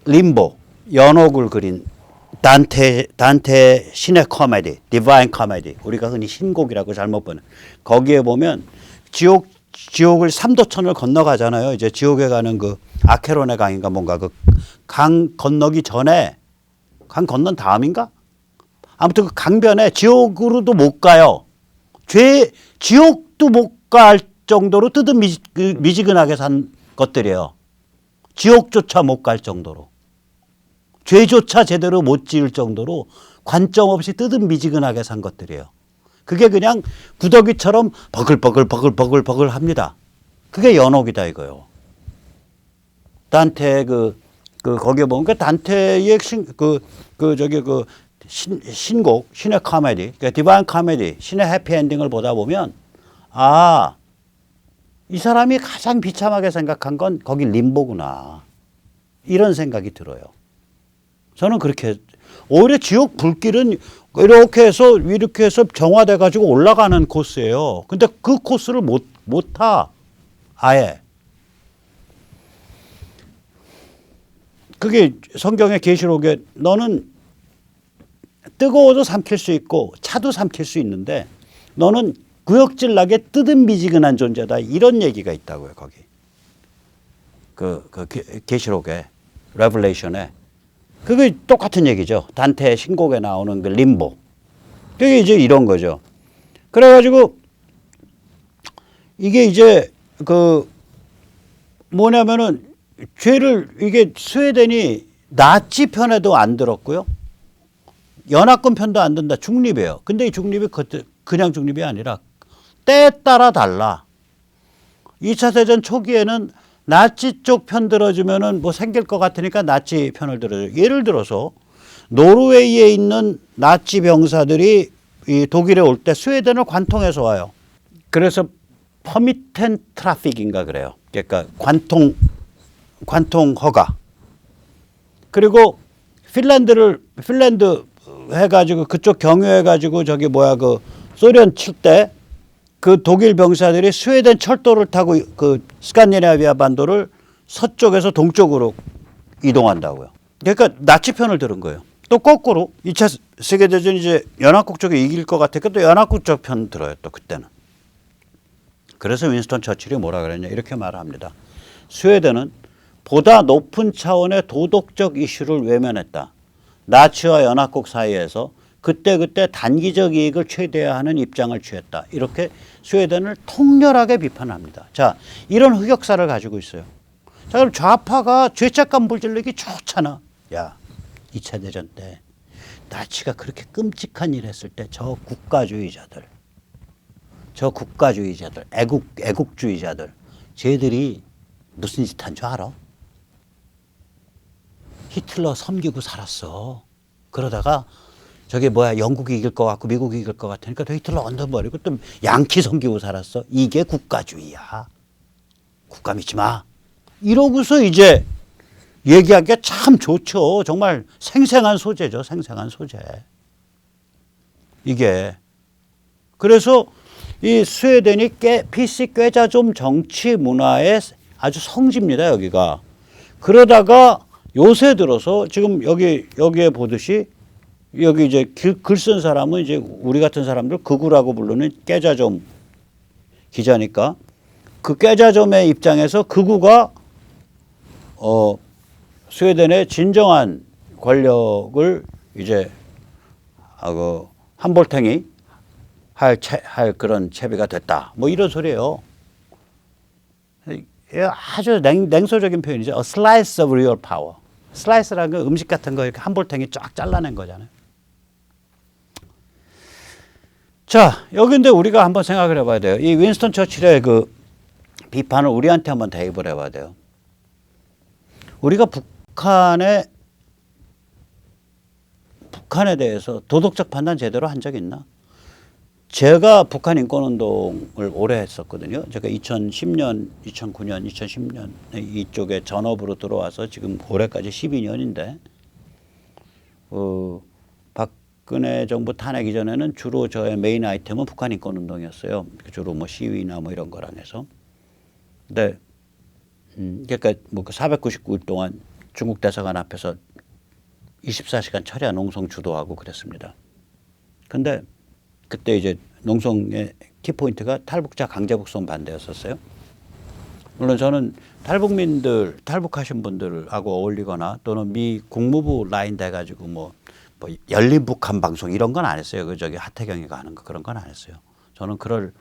림보, 연옥을 그린 단테 신의 코미디, 디바인 코미디. 우리가 흔히 신곡이라고 잘못 보는. 거기에 보면 지옥을 3도천을 건너가잖아요. 이제 지옥에 가는 그 아케론의 강인가 뭔가 그 강 건너기 전에 강 건넌 다음인가? 아무튼 그 강변에 지옥으로도 못 가요. 지옥도 못 갈 정도로 미지근하게 산 것들이에요. 지옥조차 못 갈 정도로. 죄조차 제대로 못 지을 정도로 관점 없이 미지근하게 산 것들이에요. 그게 그냥 구더기처럼 버글버글 합니다. 그게 연옥이다 이거요. 단테 거기에 보면 그 단테의 신곡, 신의 코미디, 그러니까 디바인 코미디, 신의 해피엔딩을 보다 보면 아, 이 사람이 가장 비참하게 생각한 건 거기 림보구나. 이런 생각이 들어요. 저는 그렇게 오히려 지옥 불길은 이렇게 해서 정화돼 가지고 올라가는 코스예요. 근데 그 코스를 못 타. 아예. 그게 성경의 계시록에 너는 뜨거워도 삼킬 수 있고 차도 삼킬 수 있는데 너는 구역질나게 미지근한 존재다. 이런 얘기가 있다고요, 거기. 계시록에, 레블레이션에. 그게 똑같은 얘기죠. 단테의 신곡에 나오는 그 림보. 그게 이제 이런 거죠. 그래가지고 이게 이제 뭐냐면은 이게 스웨덴이 나치 편에도 안 들었고요. 연합군 편도 안 든다. 중립이에요. 근데 이 중립이 그냥 중립이 아니라 때에 따라 달라. 2차 대전 초기에는 나치 쪽 편 들어주면은 뭐 생길 것 같으니까 나치 편을 들어줘요. 예를 들어서 노르웨이에 있는 나치 병사들이 이 독일에 올 때 스웨덴을 관통해서 와요. 그래서 퍼미텐 트래픽인가 그래요. 그러니까 관통 허가. 그리고 핀란드 해가지고 그쪽 경유해가지고 소련 칠 때 그 독일 병사들이 스웨덴 철도를 타고 그 스칸디나비아 반도를 서쪽에서 동쪽으로 이동한다고요. 그러니까 나치 편을 들은 거예요. 또 거꾸로 2차 세계대전 이제 연합국 쪽이 이길 것 같으니까 또 연합국 쪽 편 들어요. 또 그때는. 그래서 윈스턴 처칠이 뭐라 그랬냐 이렇게 말합니다. 스웨덴은 보다 높은 차원의 도덕적 이슈를 외면했다. 나치와 연합국 사이에서 그때 단기적 이익을 최대화하는 입장을 취했다. 이렇게 스웨덴을 통렬하게 비판합니다. 자, 이런 흑역사를 가지고 있어요. 자, 그럼 좌파가 죄책감 불질르기 좋잖아. 야, 2차 대전 때 나치가 그렇게 끔찍한 일 했을 때 저 국가주의자들, 애국주의자들, 쟤들이 무슨 짓 한 줄 알아? 히틀러 섬기고 살았어. 그러다가 영국이 이길 것 같고 미국이 이길 것 같으니까 또 히틀러 얹어버리고 또 양키 섬기고 살았어. 이게 국가주의야. 국가 믿지 마. 이러고서 이제 얘기하기가 참 좋죠. 정말 생생한 소재죠. 생생한 소재. 이게. 그래서 이 스웨덴이 PC 꾀자좀 정치 문화의 아주 성지입니다. 여기가. 그러다가 요새 들어서 지금 여기에 보듯이 여기 이제 글 쓴 사람은 이제 우리 같은 사람들 극우라고 부르는 깨자점 기자니까 그 깨자점의 입장에서 극우가 스웨덴의 진정한 권력을 이제 한볼탱이 할 그런 채비가 됐다. 뭐 이런 소리예요. 아주 냉소적인 표현이죠. A slice of real power. 슬라이스라는 건 음식 같은 거 이렇게 한볼탱이 쫙 잘라낸 거잖아요. 자, 여기인데 우리가 한번 생각을 해봐야 돼요. 이 윈스턴 처칠의 그 비판을 우리한테 한번 대입을 해봐야 돼요. 우리가 북한에 대해서 도덕적 판단 제대로 한 적 있나? 제가 북한 인권운동을 오래 했었거든요. 제가 2010년, 2009년, 2010년 이쪽에 전업으로 들어와서 지금 올해까지 12년인데 박근혜 정부 탄핵 이전에는 주로 저의 메인 아이템은 북한 인권운동이었어요. 주로 뭐 시위나 뭐 이런 거랑 해서. 근데 그러니까 뭐 499일 동안 중국 대사관 앞에서 24시간 철야 농성 주도하고 그랬습니다. 근데 그때 이제 농성의 키포인트가 탈북자 강제 북송 반대였었어요. 물론 저는 탈북하신 분들하고 어울리거나 또는 미 국무부 라인 돼가지고 뭐 열린 북한 방송 이런 건 안 했어요. 그 저기 하태경이가 하는 거 그런 건 안 했어요. 저는 그럴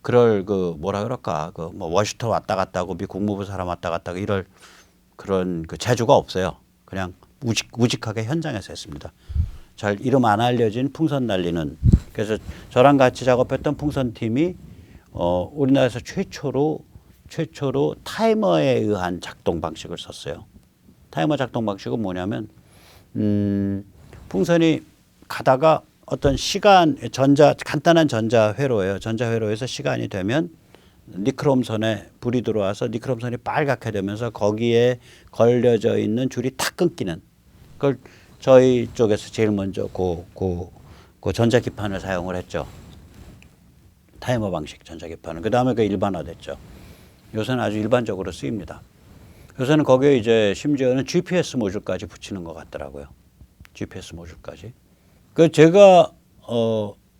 그 뭐라 그럴까 그 뭐 워싱턴 왔다 갔다 하고 미 국무부 사람 왔다 갔다 하고 이럴 그런 그 재주가 없어요. 그냥 우직하게 현장에서 했습니다. 잘 이름 안 알려진 풍선 날리는 그래서 저랑 같이 작업했던 풍선 팀이 우리나라에서 최초로 타이머에 의한 작동 방식을 썼어요. 타이머 작동 방식은 뭐냐면 풍선이 가다가 어떤 시간 간단한 전자회로예요. 전자회로에서 시간이 되면 니크롬선에 불이 들어와서 니크롬선이 빨갛게 되면서 거기에 걸려져 있는 줄이 탁 끊기는 그걸 저희 쪽에서 제일 먼저 그 전자기판을 사용을 했죠. 타이머 방식 전자기판은. 그 다음에 그 일반화됐죠. 요새는 아주 일반적으로 쓰입니다. 요새는 거기에 이제 심지어는 GPS 모듈까지 붙이는 것 같더라고요. GPS 모듈까지. 그 제가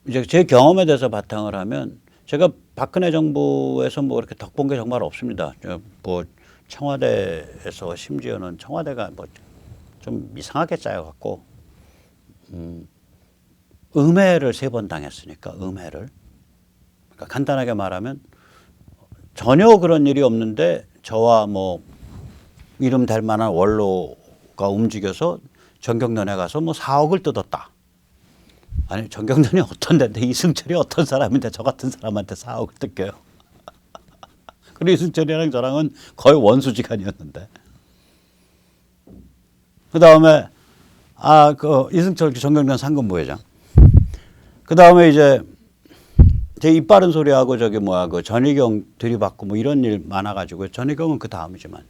이제 제 경험에 대해서 바탕을 하면 제가 박근혜 정부에서 뭐 이렇게 덕본 게 정말 없습니다. 뭐 청와대에서 심지어는 청와대가 뭐 좀 이상하게 짜여갖고 음해를 3번 당했으니까 음해를. 그러니까 간단하게 말하면 전혀 그런 일이 없는데 저와 뭐 이름 될 만한 원로가 움직여서 정경련에 가서 뭐 4억을 뜯었다. 아니 정경련이 어떤 데인데 이승철이 어떤 사람인데 저 같은 사람한테 4억을 뜯겨요. 그리고 이승철이랑 저랑은 거의 원수지간이었는데. 그 다음에 그 이승철 정경련 상근부회장. 그 다음에 이제 제 입 바른 소리하고 저기 그 전희경 들이받고 뭐 이런 일 많아가지고 전희경은 그 다음이지만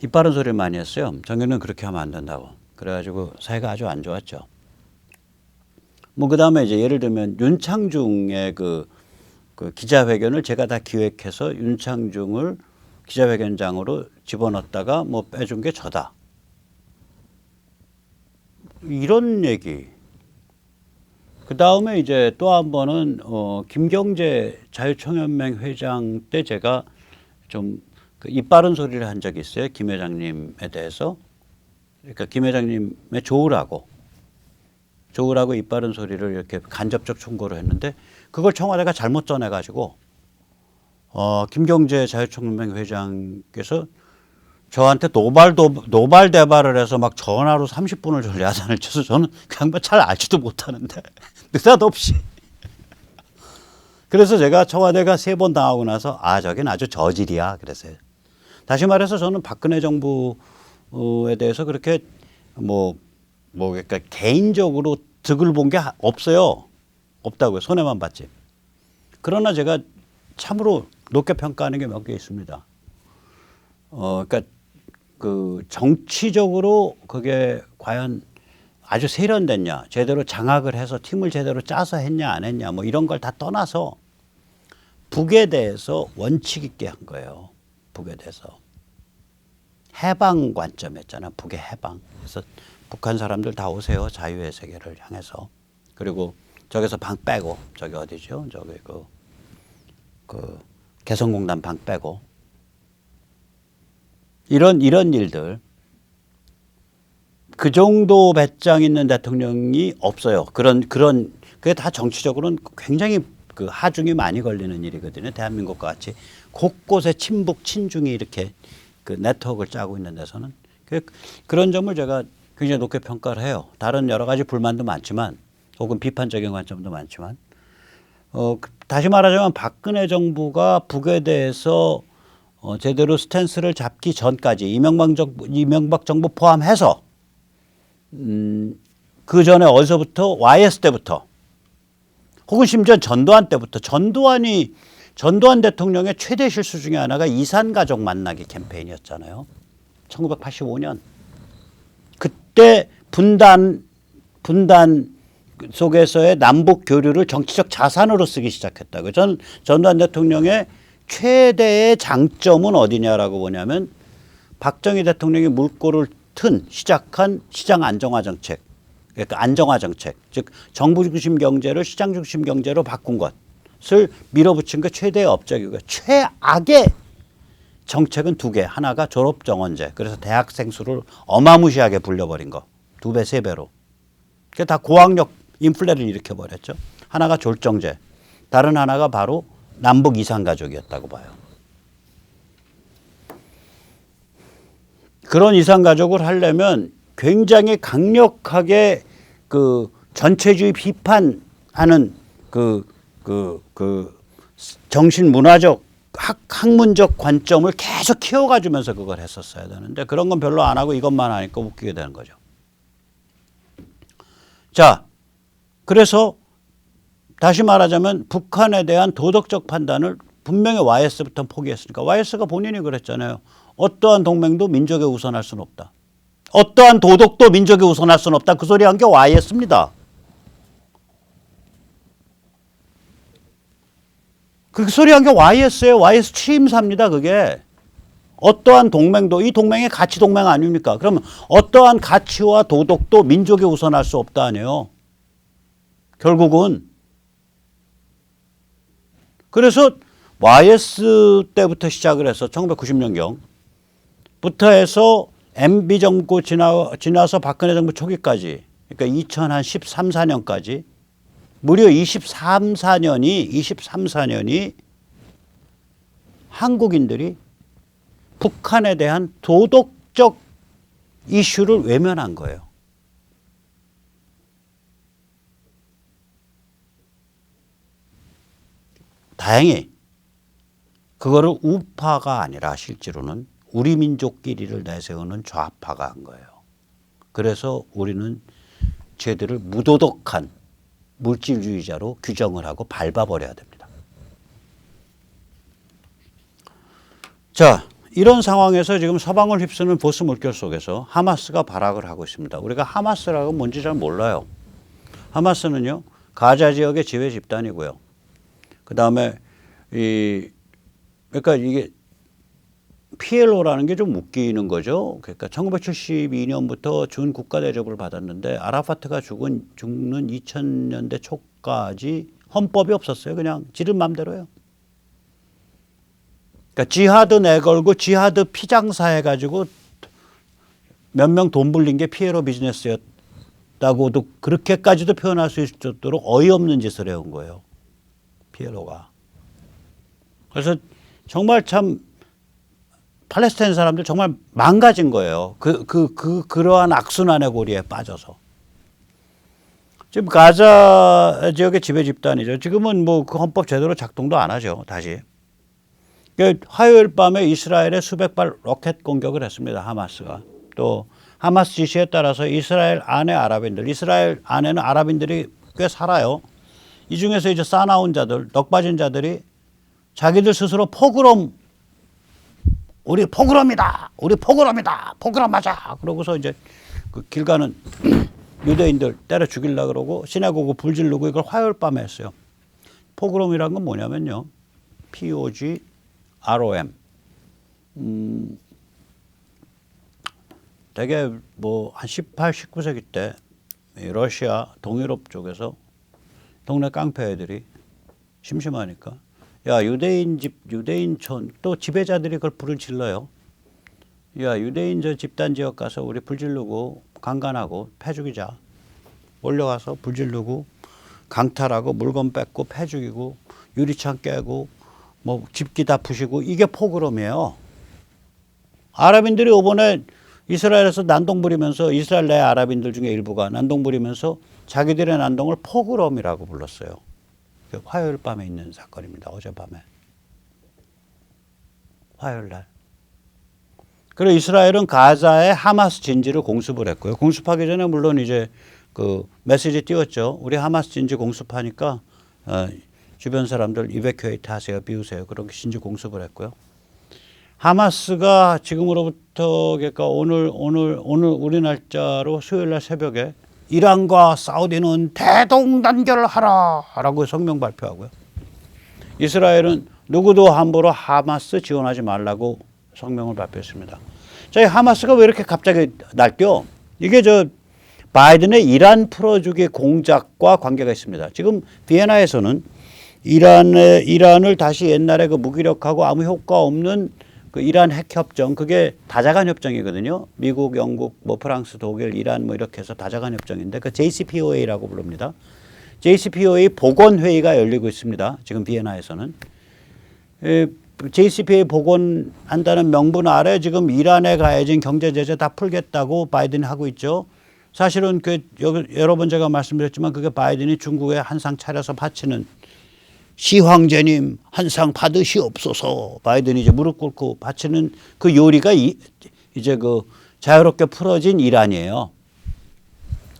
입 바른 소리를 많이 했어요. 정경련 그렇게 하면 안 된다고. 그래가지고 사이가 아주 안 좋았죠. 뭐 그 다음에 이제 예를 들면 윤창중의 그 기자회견을 제가 다 기획해서 윤창중을 기자회견장으로 집어넣었다가 뭐 빼준 게 저다. 이런 얘기. 그 다음에 이제 또 한 번은 김경재 자유총연맹 회장 때 제가 좀 입 바른 소리를 한 적이 있어요. 김 회장님에 대해서. 그러니까 김 회장님의 좋으라고 입 바른 소리를 이렇게 간접적 충고를 했는데 그걸 청와대가 잘못 전해가지고 김경재 자유총연맹 회장께서 저한테 노발대발을 해서 막 전화로 30분을 저 야단을 쳐서 저는 그냥 잘 알지도 못하는데 느닷없이 그래서 제가 청와대가 3번 당하고 나서 저긴 아주 저질이야 그랬어요. 다시 말해서 저는 박근혜 정부에 대해서 그렇게 그러니까 개인적으로 득을 본 게 없어요. 없다고요. 손해만 봤지. 그러나 제가 참으로 높게 평가하는 게 몇 개 있습니다. 그러니까 그 정치적으로 그게 과연 아주 세련됐냐, 제대로 장악을 해서 팀을 제대로 짜서 했냐 안 했냐 뭐 이런 걸 다 떠나서 북에 대해서 원칙 있게 한 거예요. 북에 대해서 해방 관점이었잖아. 북의 해방. 그래서 북한 사람들 다 오세요. 자유의 세계를 향해서. 그리고 저기서 방 빼고 저기 어디죠? 저기 그 개성공단 방 빼고 이런 일들. 그 정도 배짱 있는 대통령이 없어요. 그게 다 정치적으로는 굉장히 그 하중이 많이 걸리는 일이거든요. 대한민국과 같이 곳곳에 친북 친중이 이렇게 그 네트워크를 짜고 있는 데서는 그런 점을 제가 굉장히 높게 평가를 해요. 다른 여러 가지 불만도 많지만 혹은 비판적인 관점도 많지만 다시 말하자면 박근혜 정부가 북에 대해서 제대로 스탠스를 잡기 전까지 이명박 정부 포함해서 그 전에 어디서부터 YS 때부터 혹은 심지어 전두환 때부터 전두환 대통령의 최대 실수 중에 하나가 이산가족 만나기 캠페인이었잖아요. 1985년. 그때 분단 속에서의 남북 교류를 정치적 자산으로 쓰기 시작했다고요. 저는 전두환 대통령의 최대의 장점은 어디냐라고 보냐면 박정희 대통령이 물꼬를 시작한 시장 안정화 정책, 그러니까 안정화 정책, 즉 정부 중심 경제를 시장 중심 경제로 바꾼 것을 밀어붙인 게 최대의 업적이고요. 최악의 정책은 두 개. 하나가 졸업 정원제. 그래서 대학생 수를 어마무시하게 불려버린 거. 2배, 3배로. 그게 다 고학력 인플레를 일으켜버렸죠. 하나가 졸정제. 다른 하나가 바로 남북 이산가족이었다고 봐요. 그런 이산가족을 하려면 굉장히 강력하게 그 전체주의 비판하는 정신문화적 학문적 관점을 계속 키워가주면서 그걸 했었어야 되는데 그런 건 별로 안 하고 이것만 하니까 웃기게 되는 거죠. 자, 그래서 다시 말하자면 북한에 대한 도덕적 판단을 분명히 YS부터 포기했으니까 YS가 본인이 그랬잖아요. 어떠한 동맹도 민족에 우선할 수는 없다. 어떠한 도덕도 민족에 우선할 수는 없다. 그 소리 한 게 YS입니다. 그 소리 한 게 YS예요. YS 취임사입니다. 그게. 어떠한 동맹도 이 동맹이 가치 동맹 아닙니까? 그러면 어떠한 가치와 도덕도 민족에 우선할 수 없다 아니에요. 결국은. 그래서 YS 때부터 시작을 해서 1990년경부터 해서 MB 정부 지나서 박근혜 정부 초기까지 그러니까 2013, 14년까지 무려 23, 4년이 한국인들이 북한에 대한 도덕적 이슈를 외면한 거예요. 다행히 그거를 우파가 아니라 실제로는 우리 민족끼리를 내세우는 좌파가 한 거예요. 그래서 우리는 쟤들을 무도덕한 물질주의자로 규정을 하고 밟아버려야 됩니다. 자, 이런 상황에서 지금 서방을 휩쓰는 보스 물결 속에서 하마스가 발악을 하고 있습니다. 우리가 하마스라고 뭔지 잘 몰라요. 하마스는요, 가자 지역의 지휘 집단이고요. 그 다음에 그러니까 이게 PLO라는 게 좀 웃기는 거죠. 그러니까 1972년부터 준 국가 대접을 받았는데 아라파트가 죽는 2000년대 초까지 헌법이 없었어요. 그냥 지른 맘대로요. 그러니까 지하드 내걸고 지하드 피장사 해가지고 몇 명 돈 불린 게 PLO 비즈니스였다고도 그렇게까지도 표현할 수 있을 정도로 어이없는 짓을 해온 거예요. PLO가. 그래서 정말 참 팔레스타인 사람들 정말 망가진 거예요. 그러한 악순환의 고리에 빠져서. 지금 가자 지역의 지배 집단이죠. 지금은 뭐 그 헌법 제대로 작동도 안 하죠. 다시. 화요일 밤에 이스라엘에 수백 발 로켓 공격을 했습니다. 하마스가. 또 하마스 지시에 따라서 이스라엘 안에 이스라엘 안에는 아랍인들이 꽤 살아요. 이 중에서 이제 싸나운 자들, 넋 빠진 자들이 자기들 스스로 우리 포그럼이다. 포그럼하자. 그러고서 이제 그 길 가는 유대인들 때려 죽이려고 그러고 시내고고 불 지르고 이걸 화요일 밤에 했어요. 포그럼이란 건 뭐냐면요. POGROM. 되게 뭐 한 18, 19세기 때 러시아 동유럽 쪽에서 동네 깡패 애들이 심심하니까 야, 유대인촌, 또 지배자들이 그걸 불을 질러요. 야, 유대인 저 집단 지역 가서 우리 불 지르고 강간하고 패 죽이자. 몰려가서 불 지르고 강탈하고 물건 뺏고 패 죽이고 유리창 깨고 뭐 집기 다 부시고 이게 포그럼이에요. 아랍인들이 이번에 이스라엘에서 난동 부리면서 이스라엘 내 아랍인들 중에 일부가 난동 부리면서 자기들의 난동을 포그럼이라고 불렀어요. 화요일 밤에 있는 사건입니다. 어젯밤에. 화요일 날. 그리고 이스라엘은 가자에 하마스 진지를 공습을 했고요. 공습하기 전에 물론 이제 그 메시지 띄웠죠. 우리 하마스 진지 공습하니까 주변 사람들 이베큐에이트 하세요. 비우세요. 그렇게 진지 공습을 했고요. 하마스가 지금으로부터 그러니까 오늘 우리 날짜로 수요일 날 새벽에 이란과 사우디는 대동단결하라라고 성명 발표하고요. 이스라엘은 누구도 함부로 하마스 지원하지 말라고 성명을 발표했습니다. 저희 하마스가 왜 이렇게 갑자기 날뛰어? 이게 바이든의 이란 풀어주기 공작과 관계가 있습니다. 지금 비엔나에서는 이란을 다시 옛날에 그 무기력하고 아무 효과 없는 그 이란 핵 협정, 그게 다자간 협정이거든요. 미국, 영국, 뭐 프랑스, 독일, 이란 뭐 이렇게 해서 다자간 협정인데 그 JCPOA라고 부릅니다. JCPOA 복원회의가 열리고 있습니다. 지금 비엔나에서는. JCPOA 복원한다는 명분 아래 지금 이란에 가해진 경제 제재 다 풀겠다고 바이든이 하고 있죠. 사실은 여러 번 제가 말씀드렸지만 그게 바이든이 중국에 한 상 차려서 바치는 시황제님 한 상 받으시옵소서. 바이든이 이제 무릎 꿇고 바치는 그 요리가 이제 그 자유롭게 풀어진 이란이에요.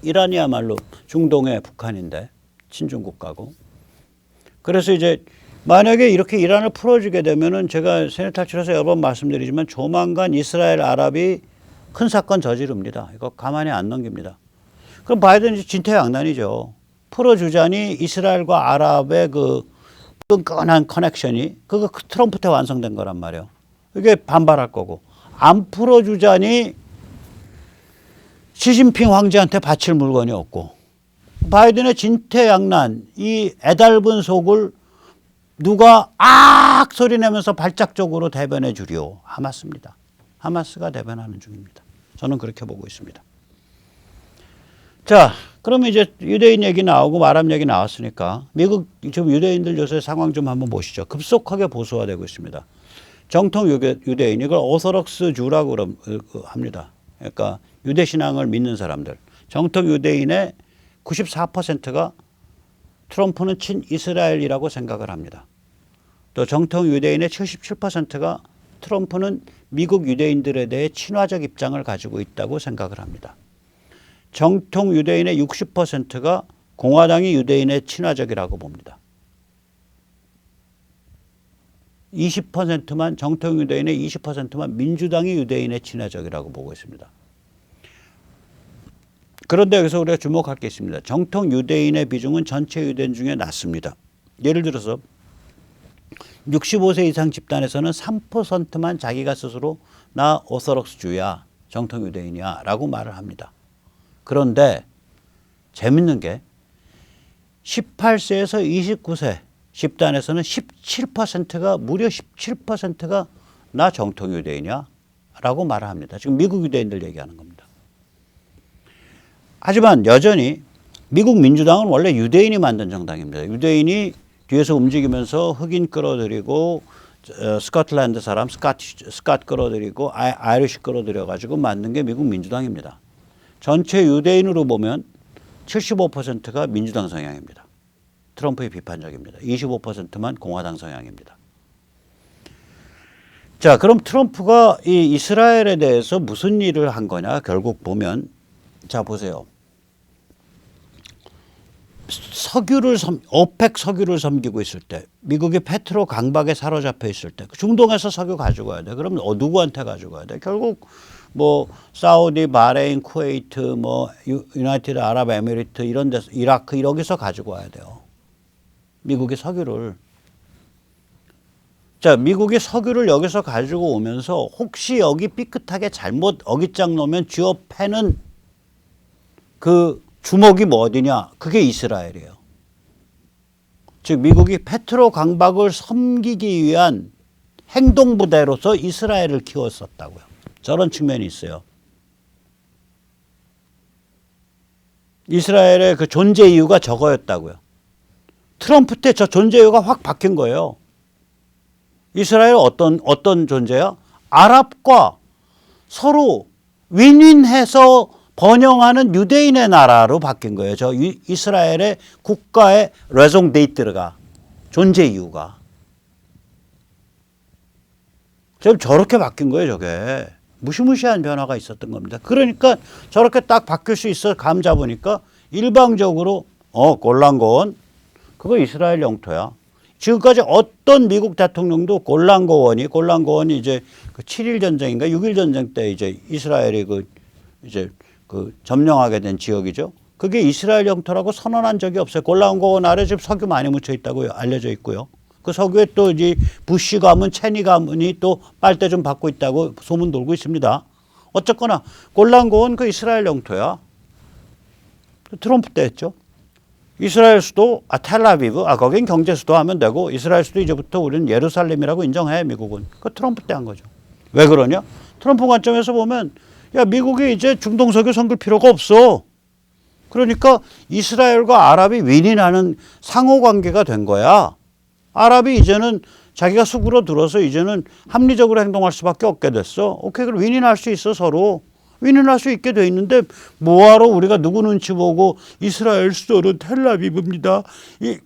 이란이야말로 중동의 북한인데 친중 국가고. 그래서 이제 만약에 이렇게 이란을 풀어주게 되면은 제가 세뇌 탈출해서 여러 번 말씀드리지만 조만간 이스라엘 아랍이 큰 사건 저지릅니다. 이거 가만히 안 넘깁니다. 그럼 바이든이 진퇴양난이죠. 풀어주자니 이스라엘과 아랍의 그 끈끈한 커넥션이 그거 트럼프 때 완성된 거란 말이에요. 이게 반발할 거고 안 풀어주자니 시진핑 황제한테 바칠 물건이 없고 바이든의 진퇴양난 이 애달픈 속을 누가 악 소리 내면서 발작적으로 대변해 주리오? 하마스입니다. 하마스가 대변하는 중입니다. 저는 그렇게 보고 있습니다. 자, 그러면 이제 유대인 얘기 나오고 아랍 얘기 나왔으니까 미국 지금 유대인들 요새 상황 좀 한번 보시죠. 급속하게 보수화되고 있습니다. 정통 유대인 이걸 오소록스 주라고 합니다. 그러니까 유대 신앙을 믿는 사람들. 정통 유대인의 94%가 트럼프는 친이스라엘이라고 생각을 합니다. 또 정통 유대인의 77%가 트럼프는 미국 유대인들에 대해 친화적 입장을 가지고 있다고 생각을 합니다. 정통 유대인의 60%가 공화당이 유대인의 친화적이라고 봅니다. 20%만 정통 유대인의 20%만 민주당이 유대인의 친화적이라고 보고 있습니다. 그런데 여기서 우리가 주목할 게 있습니다. 정통 유대인의 비중은 전체 유대인 중에 낮습니다. 예를 들어서 65세 이상 집단에서는 3%만 자기가 스스로 나 오소록스주야, 정통 유대인이야 라고 말을 합니다. 그런데 재밌는 게 18세에서 29세 집단에서는 17%가 무려 17%가 나 정통 유대인이야 라고 말을 합니다. 지금 미국 유대인들 얘기하는 겁니다. 하지만 여전히 미국 민주당은 원래 유대인이 만든 정당입니다. 유대인이 뒤에서 움직이면서 흑인 끌어들이고 스코틀랜드 사람 스캇 끌어들이고 아이리시 끌어들여 가지고 만든 게 미국 민주당입니다. 전체 유대인으로 보면 75%가 민주당 성향입니다. 트럼프의 비판적입니다. 25%만 공화당 성향입니다. 자, 그럼 트럼프가 이 이스라엘에 대해서 무슨 일을 한 거냐? 결국 보면 자 보세요. 오펙 석유를 섬기고 있을 때, 미국이 페트로 강박에 사로잡혀 있을 때, 중동에서 석유 가지고 가야 돼. 그럼 누구한테 가지고 가야 돼? 결국 뭐 사우디, 바레인, 쿠웨이트, 뭐 유나이티드 아랍에미리트 이런 데서 이라크 여기서 가지고 와야 돼요. 미국의 석유를. 자, 미국이 석유를 여기서 가지고 오면서 혹시 여기 삐끗하게 잘못 어깃장 놓으면 쥐어 패는 그 주먹이 뭐 어디냐? 그게 이스라엘이에요. 즉 미국이 페트로 강박을 섬기기 위한 행동부대로서 이스라엘을 키웠었다고요. 저런 측면이 있어요. 이스라엘의 그 존재 이유가 저거였다고요. 트럼프 때 저 존재 이유가 확 바뀐 거예요. 이스라엘 어떤 존재야? 아랍과 서로 윈윈해서 번영하는 유대인의 나라로 바뀐 거예요. 저 이스라엘의 국가의 레종 데이트가 존재 이유가. 지금 저렇게 바뀐 거예요, 저게. 무시무시한 변화가 있었던 겁니다. 그러니까 저렇게 딱 바뀔 수 있어 감 잡으니까 일방적으로 골란고원 그거 이스라엘 영토야. 지금까지 어떤 미국 대통령도 골란고원이 이제 그 7일 전쟁인가 6일 전쟁 때 이제 이스라엘이 점령하게 된 지역이죠. 그게 이스라엘 영토라고 선언한 적이 없어요. 골란고원 아래 지금 석유 많이 묻혀 있다고 알려져 있고요. 그 석유에 또 이제 부시 가문, 체니 가문이 또 빨대 좀 받고 있다고 소문 돌고 있습니다. 어쨌거나 골란고원 그 이스라엘 영토야. 트럼프 때 했죠. 이스라엘 수도 텔아비브 거긴 경제 수도 하면 되고 이스라엘 수도 이제부터 우리는 예루살렘이라고 인정해 미국은. 그 트럼프 때 한 거죠. 왜 그러냐? 트럼프 관점에서 보면 야 미국이 이제 중동 석유 섬길 필요가 없어. 그러니까 이스라엘과 아랍이 윈윈하는 상호관계가 된 거야. 아랍이 이제는 자기가 수구로 들어서 이제는 합리적으로 행동할 수밖에 없게 됐어. 오케이, 그럼 윈윈할 수 있어 서로. 윈윈할 수 있게 돼 있는데 뭐하러 우리가 누구 눈치 보고 이스라엘 수도는 텔아비브입니다.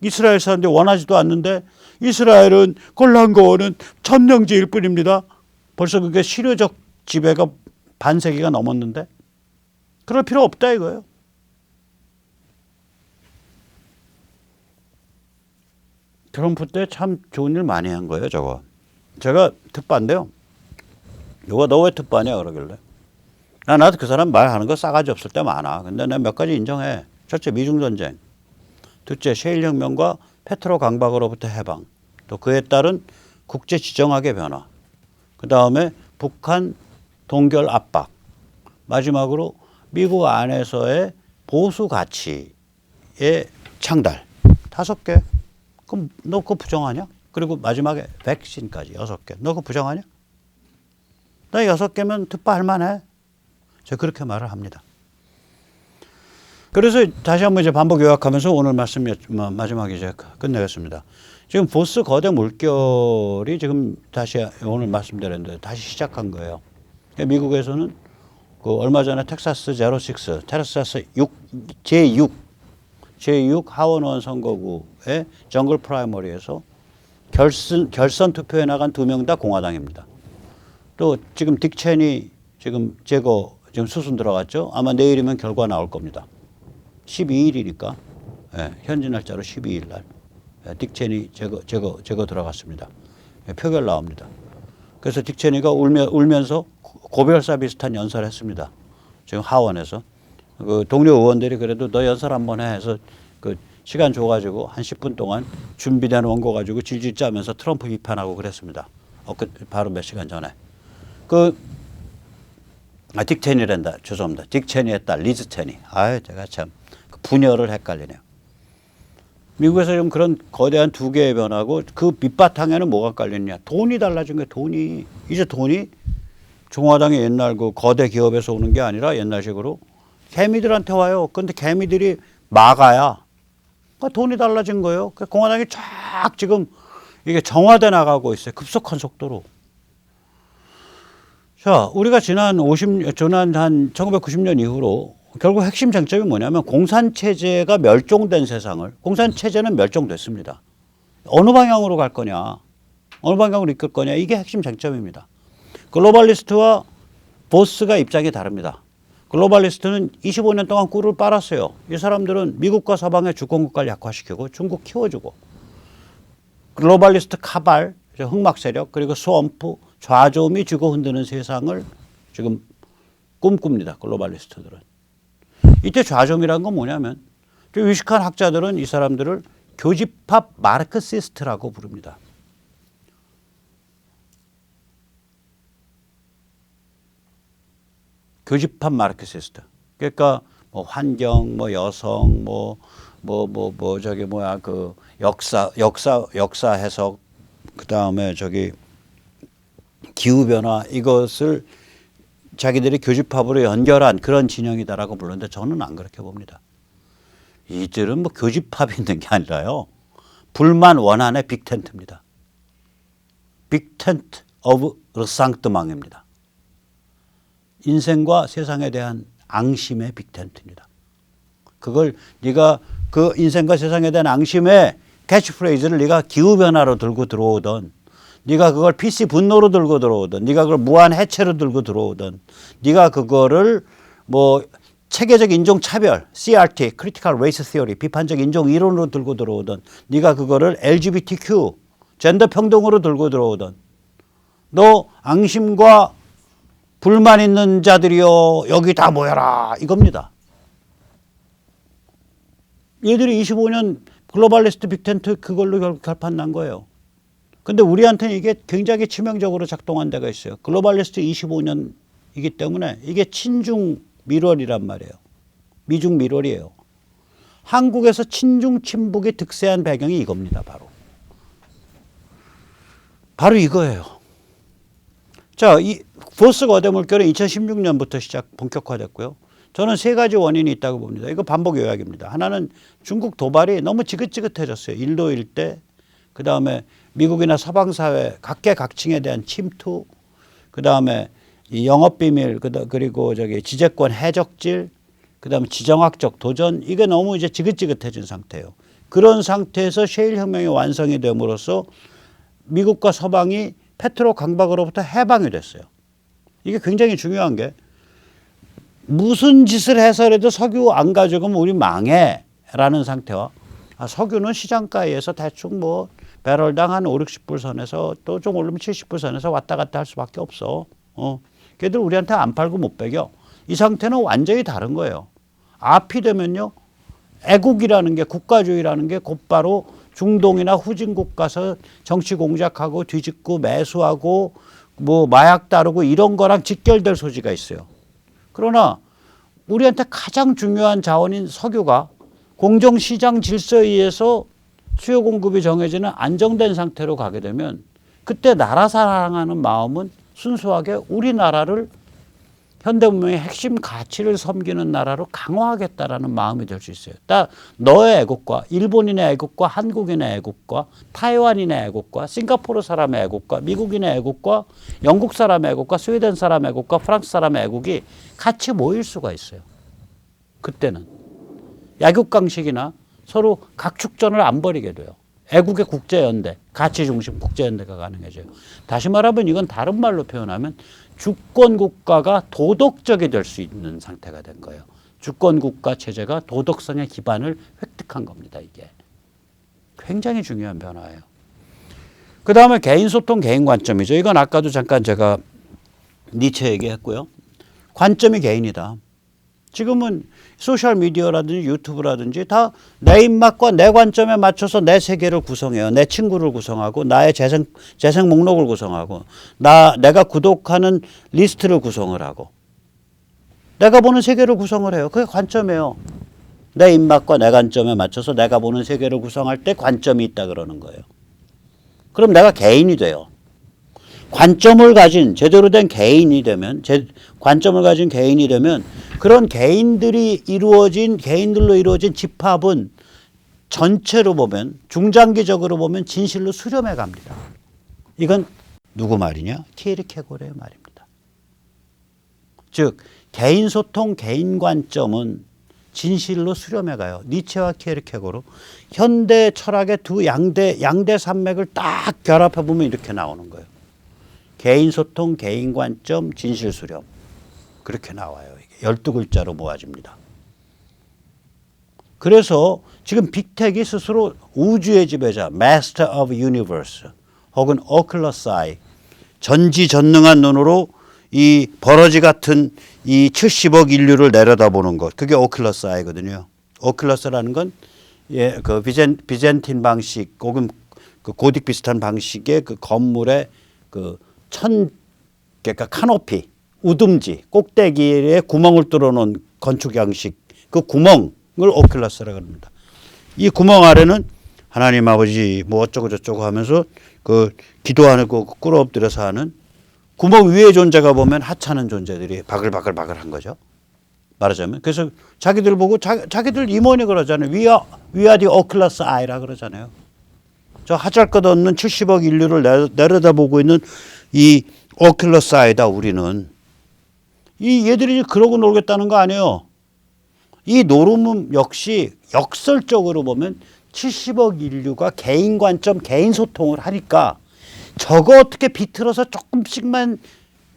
이스라엘 사람들이 원하지도 않는데 이스라엘은 골란고원은 점령지일 뿐입니다. 벌써 그게 실효적 지배가 반세기가 넘었는데 그럴 필요 없다 이거예요. 트럼프 때 참 좋은 일 많이 한 거예요 저거. 제가 특바인데요. 이거 너 왜 특바냐 그러길래. 나도 그 사람 말하는 거 싸가지 없을 때 많아. 근데 내가 몇 가지 인정해. 첫째 미중전쟁. 둘째 셰일혁명과 페트로 강박으로부터 해방. 또 그에 따른 국제지정학의 변화. 그 다음에 북한 동결 압박. 마지막으로 미국 안에서의 보수 가치의 창달. 5개. 그럼 너 그거 부정하냐? 그리고 마지막에 백신까지 6개. 너 그거 부정하냐? 나 6개면 특파할 만해. 제가 그렇게 말을 합니다. 그래서 다시 한번 이제 반복 요약하면서 오늘 말씀 마지막에 이제 끝내겠습니다. 지금 보스 거대 물결이 지금 다시 오늘 말씀드렸는데 다시 시작한 거예요. 미국에서는 그 얼마 전에 텍사스 06, 텍사스 제6 하원의원 선거구의 정글 프라이머리에서 결선 투표에 나간 2명 다 공화당입니다. 또 지금 딕 체니 지금 지금 수순 들어갔죠. 아마 내일이면 결과 나올 겁니다. 12일이니까 현지 날짜로 12일 날 딕 체니 제거 들어갔습니다. 표결 나옵니다. 그래서 딕 체니가 울면서 고별사 비슷한 연설을 했습니다. 지금 하원에서 그 동료 의원들이 그래도 너 연설 한번 해 해서 그 시간 줘가지고 한 10분 동안 준비된 원고 가지고 질질 짜면서 트럼프 비판하고 그랬습니다. 바로 몇 시간 전에 딕 체니란다. 죄송합니다. 딕 체니의 딸 리즈 체니. 제가 참 분열을 헷갈리네요. 미국에서 좀 그런 거대한 2개의 변화고 그 밑바탕에는 뭐가 깔리느냐. 돈이 달라진 거예요. 돈이. 이제 돈이 공화당의 옛날 그 거대 기업에서 오는 게 아니라 옛날식으로 개미들한테 와요. 그런데 개미들이 막아야. 그러니까 돈이 달라진 거예요. 공화당이 쫙 지금 이게 정화돼 나가고 있어요. 급속한 속도로. 자, 우리가 지난 한 1990년 이후로 결국 핵심 쟁점이 뭐냐면 공산체제가 멸종된 세상을, 공산체제는 멸종됐습니다. 어느 방향으로 갈 거냐, 어느 방향으로 이끌 거냐, 이게 핵심 쟁점입니다. 글로벌리스트와 보스가 입장이 다릅니다. 글로벌리스트는 25년 동안 꿀을 빨았어요. 이 사람들은 미국과 서방의 주권국가를 약화시키고 중국 키워주고, 글로벌리스트 카발, 흑막 세력, 그리고 스왑프, 좌좀이 쥐고 흔드는 세상을 지금 꿈꿉니다. 글로벌리스트들은. 이때 좌좀이라는 건 뭐냐면 좀 유식한 학자들은 이 사람들을 교집합 마르크시스트라고 부릅니다. 교집합 마르크시스트. 그러니까 뭐 환경, 뭐 여성, 그 역사 해석, 그 다음에 기후 변화, 이것을 자기들이 교집합으로 연결한 그런 진영이다라고 부르는데 저는 안 그렇게 봅니다. 이들은 뭐 교집합이 있는 게 아니라요. 불만 원한의 빅텐트입니다. 빅텐트 오브 르상트망입니다. 인생과 세상에 대한 앙심의 빅텐트입니다. 그걸 네가 그 인생과 세상에 대한 앙심의 캐치프레이즈를 네가 기후변화로 들고 들어오던, 네가 그걸 PC 분노로 들고 들어오던, 네가 그걸 무한 해체로 들고 들어오던, 네가 그거를 뭐 체계적 인종차별, CRT, Critical Race Theory, 비판적 인종 이론으로 들고 들어오던, 네가 그거를 LGBTQ, 젠더 평등으로 들고 들어오던, 너 앙심과 불만 있는 자들이여 여기 다 모여라 이겁니다. 얘들이 25년 글로벌리스트 빅텐트 그걸로 결국 결판 난 거예요. 근데 우리한테는 이게 굉장히 치명적으로 작동한 데가 있어요. 글로벌리스트 25년 이기 때문에 이게 친중 밀월이란 말이에요. 미중 밀월이에요. 한국에서 친중 친북이 득세한 배경이 이겁니다. 바로 이거예요. 자, 이 보스 거대 물결은 2016년부터 본격화됐고요. 저는 세 가지 원인이 있다고 봅니다. 이거 반복 요약입니다. 하나는 중국 도발이 너무 지긋지긋해졌어요. 인도 일대, 그 다음에 미국이나 서방사회 각계각층에 대한 침투, 그 다음에 이 영업비밀, 그리고 지재권 해적질, 그 다음에 지정학적 도전, 이게 너무 이제 지긋지긋해진 상태예요. 그런 상태에서 셰일 혁명이 완성이 됨으로써 미국과 서방이 페트로 강박으로부터 해방이 됐어요. 이게 굉장히 중요한 게 무슨 짓을 해서라도 석유 안 가져가면 우리 망해 라는 상태와 석유는 시장가에서 대충 뭐 배럴당 한 5, 60불 선에서 또 좀 오르면 70불 선에서 왔다 갔다 할 수밖에 없어. 걔들 우리한테 안 팔고 못 배겨. 이 상태는 완전히 다른 거예요. 앞이 되면요. 애국이라는 게 국가주의라는 게 곧바로 중동이나 후진국 가서 정치 공작하고 뒤집고 매수하고 뭐 마약 다루고 이런 거랑 직결될 소지가 있어요. 그러나 우리한테 가장 중요한 자원인 석유가 공정시장 질서에 의해서 수요 공급이 정해지는 안정된 상태로 가게 되면 그때 나라 사랑하는 마음은 순수하게 우리나라를 현대문명의 핵심 가치를 섬기는 나라로 강화하겠다라는 마음이 될 수 있어요. 너의 애국과 일본인의 애국과 한국인의 애국과 타이완인의 애국과 싱가포르 사람의 애국과 미국인의 애국과 영국 사람의 애국과 스웨덴 사람의 애국과 프랑스 사람의 애국이 같이 모일 수가 있어요. 그때는 약육강식이나 서로 각축전을 안 벌이게 돼요. 애국의 국제연대, 가치중심 국제연대가 가능해져요. 다시 말하면 이건 다른 말로 표현하면 주권국가가 도덕적이 될 수 있는 상태가 된 거예요. 주권국가 체제가 도덕성의 기반을 획득한 겁니다. 이게 굉장히 중요한 변화예요. 그 다음에 개인소통, 개인관점이죠. 이건 아까도 잠깐 제가 니체 얘기했고요. 관점이 개인이다. 지금은 소셜미디어라든지 유튜브라든지 다 내 입맛과 내 관점에 맞춰서 내 세계를 구성해요. 내 친구를 구성하고 나의 재생 목록을 구성하고 내가 구독하는 리스트를 구성을 하고 내가 보는 세계를 구성을 해요. 그게 관점이에요. 내 입맛과 내 관점에 맞춰서 내가 보는 세계를 구성할 때 관점이 있다 그러는 거예요. 그럼 내가 개인이 돼요. 관점을 가진 제대로 된 개인이 되면 관점을 가진 개인이 되면 그런 개인들로 이루어진 집합은 전체로 보면 중장기적으로 보면 진실로 수렴해 갑니다. 이건 누구 말이냐? 키에르케고르의 말입니다. 즉 개인 소통, 개인 관점은 진실로 수렴해 가요. 니체와 키에르케고르 현대 철학의 두 양대 산맥을 딱 결합해 보면 이렇게 나오는 거예요. 개인 소통, 개인 관점, 진실 수렴. 그렇게 나와요. 이게 12글자로 모아집니다. 그래서 지금 빅텍이 스스로 우주의 지배자, Master of Universe 혹은 Oculus Eye, 전지전능한 눈으로 이 버러지 같은 이 70억 인류를 내려다보는 것. 그게 오큘러스 아이거든요. 오큘러스라는 건 그 비젠틴 방식 혹은 그 고딕 비슷한 방식의 그 건물의 그 그러니까 카노피, 우듬지, 꼭대기에 구멍을 뚫어놓은 건축 양식, 그 구멍을 오큘러스라고 합니다. 이 구멍 아래는 하나님 아버지 뭐 어쩌고 저쩌고 하면서 그 기도하고 꿇어 엎드려서 하는 구멍 위에 존재가 보면 하찮은 존재들이 바글바글한 거죠. 말하자면. 그래서 자기들 보고 자기들 임원이 그러잖아요. We are the Oculus Eye라 그러잖아요. 저 하잘것없는 70억 인류를 내려다보고 있는 이 오큘러스 아이다 우리는. 이 얘들이 그러고 놀겠다는 거 아니에요. 이 노름은 역시 역설적으로 보면 70억 인류가 개인 관점, 개인 소통을 하니까 저거 어떻게 비틀어서 조금씩만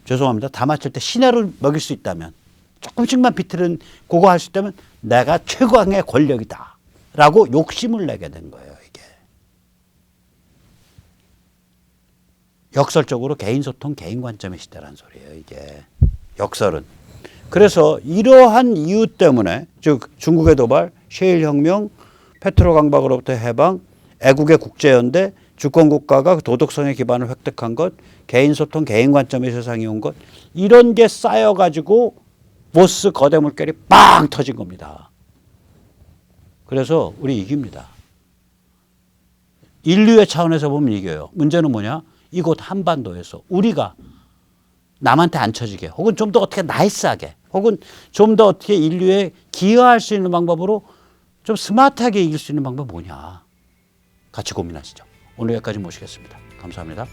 죄송합니다. 다 맞출 때 시내를 먹일 수 있다면 조금씩만 비틀은 그거 할 수 있다면 내가 최강의 권력이다 라고 욕심을 내게 된 거예요. 이게 역설적으로 개인 소통, 개인 관점의 시대란 소리예요. 이게 역설은. 그래서 이러한 이유 때문에 즉 중국의 도발, 셰일 혁명, 페트로 강박으로부터 해방, 애국의 국제연대, 주권국가가 도덕성의 기반을 획득한 것, 개인 소통, 개인 관점의 세상이 온 것, 이런 게 쌓여가지고 보스 거대 물결이 빵 터진 겁니다. 그래서 우리 이깁니다. 인류의 차원에서 보면 이겨요. 문제는 뭐냐? 이곳 한반도에서 우리가 남한테 안 쳐지게, 혹은 좀 더 어떻게 나이스하게, 혹은 좀 더 어떻게 인류에 기여할 수 있는 방법으로 좀 스마트하게 이길 수 있는 방법 뭐냐? 같이 고민하시죠. 오늘 여기까지 모시겠습니다. 감사합니다.